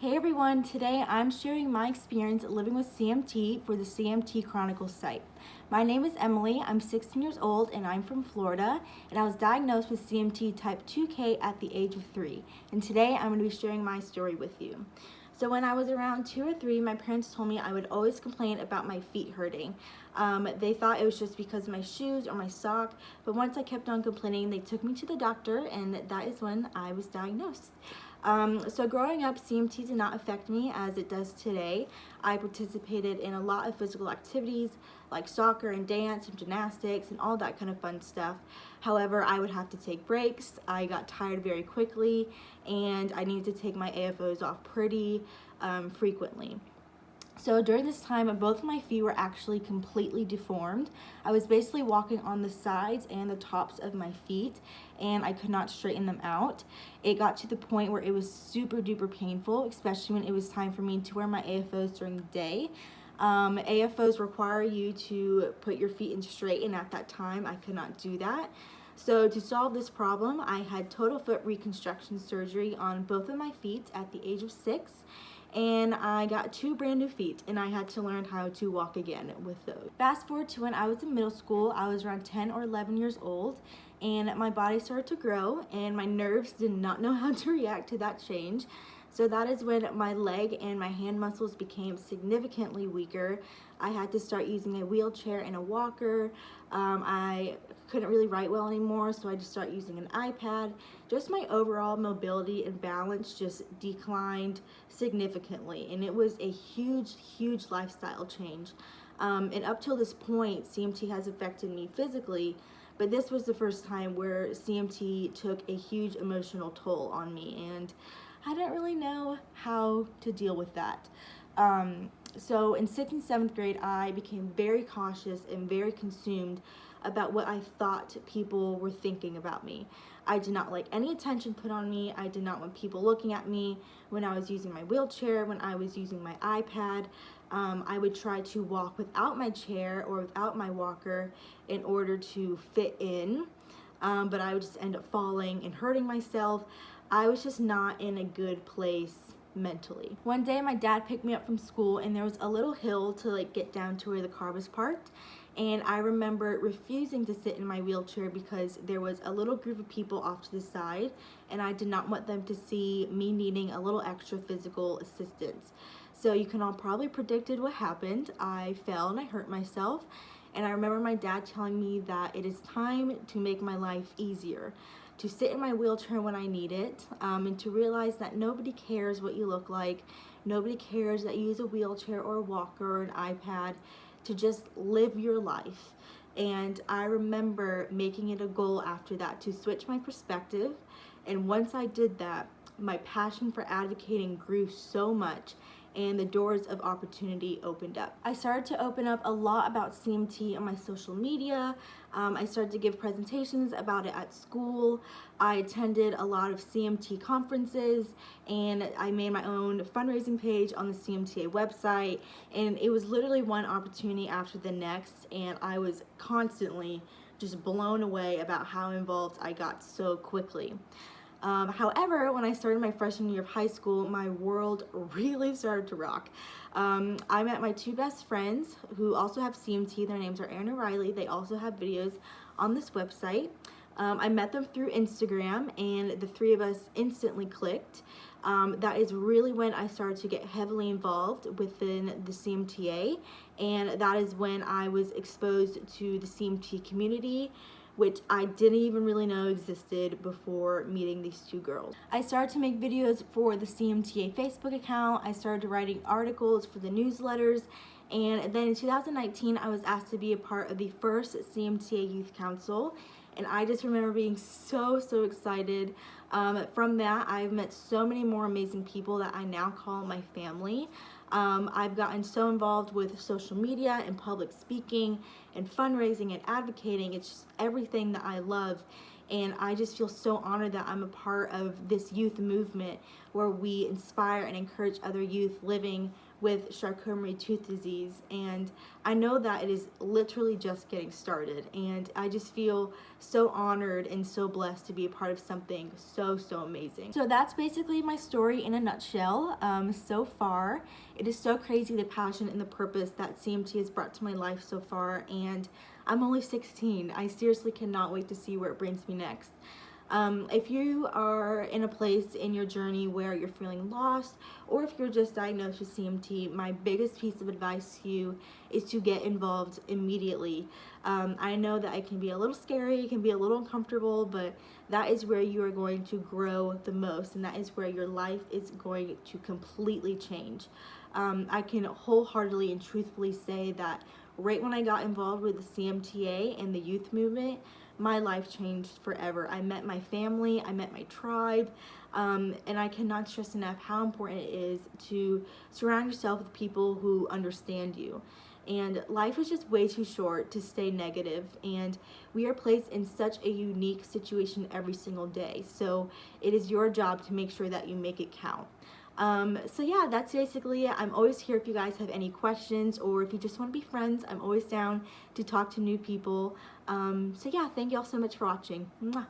Hey everyone, today I'm sharing my experience living with CMT for the CMT Chronicles site. My name is Emily, I'm 16 years old and I'm from Florida, and I was diagnosed with CMT type 2K at the age of 3. And today I'm going to be sharing my story with you. So when I was around 2 or 3, my parents told me I would always complain about my feet hurting. They thought it was just because of my shoes or my sock, but once I kept on complaining, they took me to the doctor, and that is when I was diagnosed. So growing up, CMT did not affect me as it does today. I participated in a lot of physical activities like soccer and dance and gymnastics and all that kind of fun stuff. However, I would have to take breaks. I got tired very quickly, and I needed to take my AFOs off pretty frequently. So during this time, both of my feet were actually completely deformed. I was basically walking on the sides and the tops of my feet, and I could not straighten them out. It got to the point where it was super duper painful, especially when it was time for me to wear my AFOs during the day. AFOs require you to put your feet in straight, and at that time I could not do that. So to solve this problem, I had total foot reconstruction surgery on both of my feet at the age of 6. And I got 2 brand new feet, and I had to learn how to walk again with those. Fast forward to when I was in middle school, I was around 10 or 11 years old, and my body started to grow, and my nerves did not know how to react to that change. So that is when my leg and my hand muscles became significantly weaker. I had to start using a wheelchair and a walker. I couldn't really write well anymore, so I just started using an iPad. Just my overall mobility and balance just declined significantly, and it was a huge lifestyle change. And up till this point, CMT has affected me physically, but this was the first time where CMT took a huge emotional toll on me, and I didn't really know how to deal with that. So in 6th and 7th grade, I became very cautious and very consumed about what I thought people were thinking about me. I did not like any attention put on me. I did not want people looking at me when I was using my wheelchair, when I was using my iPad. I would try to walk without my chair or without my walker in order to fit in, but I would just end up falling and hurting myself. I was just not in a good place mentally. One day my dad picked me up from school, and there was a little hill to get down to where the car was parked, and I remember refusing to sit in my wheelchair because there was a little group of people off to the side, and I did not want them to see me needing a little extra physical assistance. So you can all probably predicted what happened. I fell and I hurt myself, and I remember my dad telling me that it is time to make my life easier, to sit in my wheelchair when I need it, and to realize that nobody cares what you look like. Nobody cares that you use a wheelchair or a walker or an iPad, to just live your life. And I remember making it a goal after that to switch my perspective, and once I did that, my passion for advocating grew so much, and the doors of opportunity opened up. I started to open up a lot about CMT on my social media. I started to give presentations about it at school. I attended a lot of CMT conferences, and I made my own fundraising page on the CMTA website, and it was literally one opportunity after the next, and I was constantly just blown away about how involved I got so quickly. However, when I started my freshman year of high school, my world really started to rock. I met my 2 best friends who also have CMT. Their names are Aaron and Riley. They also have videos on this website. I met them through Instagram, and the 3 of us instantly clicked. That is really when I started to get heavily involved within the CMTA, and that is when I was exposed to the CMT community, which I didn't even really know existed before meeting these 2 girls. I started to make videos for the CMTA Facebook account. I started writing articles for the newsletters, and then in 2019, I was asked to be a part of the first CMTA Youth Council, and I just remember being so excited. From that, I've met so many more amazing people that I now call my family. I've gotten so involved with social media and public speaking and fundraising and advocating. It's just everything that I love, and I just feel so honored that I'm a part of this youth movement where we inspire and encourage other youth living with Charcot-Marie-Tooth disease, and I know that it is literally just getting started, and I just feel so honored and so blessed to be a part of something so amazing. So that's basically my story in a nutshell. So far, it is so crazy the passion and the purpose that CMT has brought to my life so far, and I'm only 16. I seriously cannot wait to see where it brings me next. If you are in a place in your journey where you're feeling lost, or if you're just diagnosed with CMT, my biggest piece of advice to you is to get involved immediately. I know that it can be a little scary, it can be a little uncomfortable, but that is where you are going to grow the most, and that is where your life is going to completely change. I can wholeheartedly and truthfully say that right when I got involved with the CMTA and the youth movement, my life changed forever. I met my family, I met my tribe, and I cannot stress enough how important it is to surround yourself with people who understand you. And life is just way too short to stay negative, and we are placed in such a unique situation every single day. So it is your job to make sure that you make it count. So yeah, that's basically it. I'm always here if you guys have any questions, or if you just want to be friends. I'm always down to talk to new people. So yeah, thank you all so much for watching. Mwah.